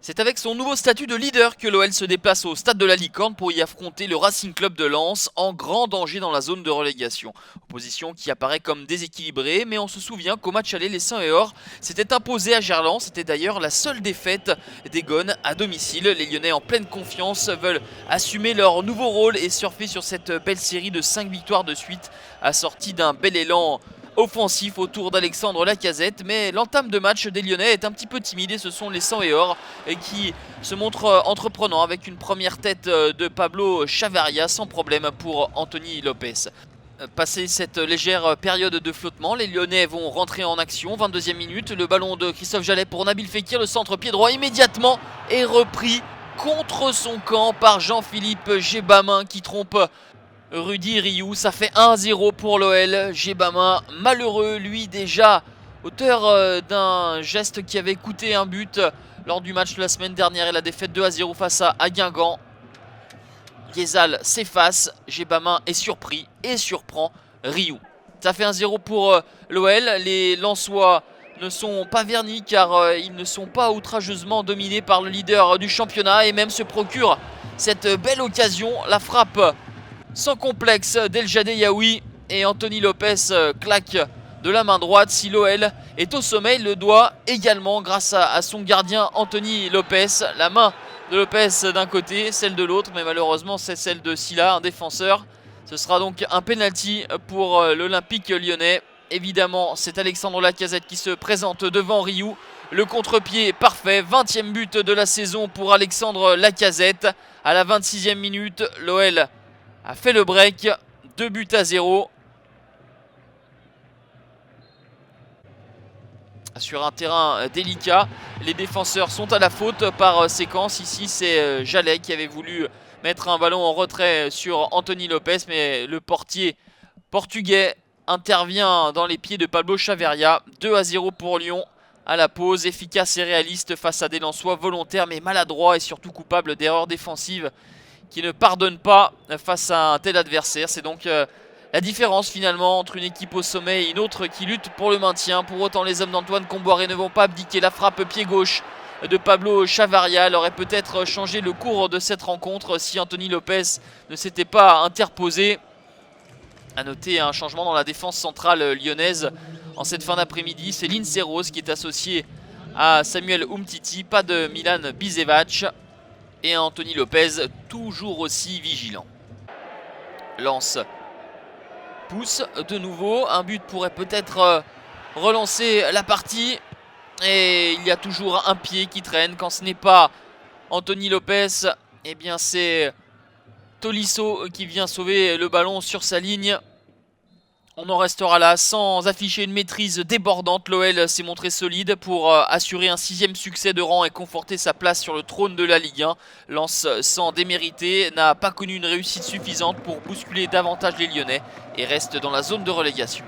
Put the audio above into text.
C'est avec son nouveau statut de leader que l'OL se déplace au stade de la Licorne pour y affronter le Racing Club de Lens, en grand danger dans la zone de relégation. Opposition qui apparaît comme déséquilibrée, mais on se souvient qu'au match aller, les Saints et Or s'étaient imposés à Gerland. C'était d'ailleurs la seule défaite des Gones à domicile. Les Lyonnais, en pleine confiance, veulent assumer leur nouveau rôle et surfer sur cette belle série de 5 victoires de suite, assortie d'un bel élan offensif autour d'Alexandre Lacazette, mais l'entame de match des Lyonnais est un petit peu timide et ce sont les Sang et Or qui se montrent entreprenants avec une première tête de Pablo Chavarria sans problème pour Anthony Lopes. Passé cette légère période de flottement, les Lyonnais vont rentrer en action. 22e minute, le ballon de Christophe Jallet pour Nabil Fekir, le centre pied droit immédiatement est repris contre son camp par Jean-Philippe Djebama qui trompe Rudy Rioux. Ça fait 1-0 pour l'OL. Djebama, malheureux, lui déjà auteur d'un geste qui avait coûté un but lors du match de la semaine dernière et la défaite 2-0 face à Guingamp. Ghezal s'efface, Djebama est surpris et surprend Rioux. Ça fait 1-0 pour l'OL. Les Lensois ne sont pas vernis car ils ne sont pas outrageusement dominés par le leader du championnat et même se procurent cette belle occasion. La frappe sans complexe d'El Jadé Yaoui et Anthony Lopes claque de la main droite. Si l'OL est au sommet, il le doit également grâce à son gardien Anthony Lopes. La main de Lopes d'un côté, celle de l'autre, mais malheureusement c'est celle de Silla, un défenseur. Ce sera donc un penalty pour l'Olympique lyonnais. Évidemment, c'est Alexandre Lacazette qui se présente devant Rioux. Le contre-pied parfait, 20e but de la saison pour Alexandre Lacazette. À la 26e minute, l'OL a fait le break, 2-0. Sur un terrain délicat, les défenseurs sont à la faute par séquence. Ici c'est Jallet qui avait voulu mettre un ballon en retrait sur Anthony Lopes, mais le portier portugais intervient dans les pieds de Pablo Chavarria. 2-0 pour Lyon à la pause, efficace et réaliste face à des Lensois volontaires mais maladroits et surtout coupables d'erreurs défensives qui ne pardonnent pas face à un tel adversaire. C'est donc la différence finalement entre une équipe au sommet et une autre qui lutte pour le maintien. Pour autant, les hommes d'Antoine Comboiré ne vont pas abdiquer. La frappe pied gauche de Pablo Chavarria aurait peut-être changé le cours de cette rencontre si Anthony Lopes ne s'était pas interposé. A noter un changement dans la défense centrale lyonnaise en cette fin d'après-midi. C'est Linceros qui est associé à Samuel Umtiti, pas de Milan Bisevac. Et Anthony Lopes toujours aussi vigilant. Lens pousse de nouveau. Un but pourrait peut-être relancer la partie. Et il y a toujours un pied qui traîne. Quand ce n'est pas Anthony Lopes, eh bien c'est Tolisso qui vient sauver le ballon sur sa ligne. On en restera là sans afficher une maîtrise débordante. L'OL s'est montré solide pour assurer un 6e succès de rang et conforter sa place sur le trône de la Ligue 1. Lens, sans démériter, n'a pas connu une réussite suffisante pour bousculer davantage les Lyonnais et reste dans la zone de relégation.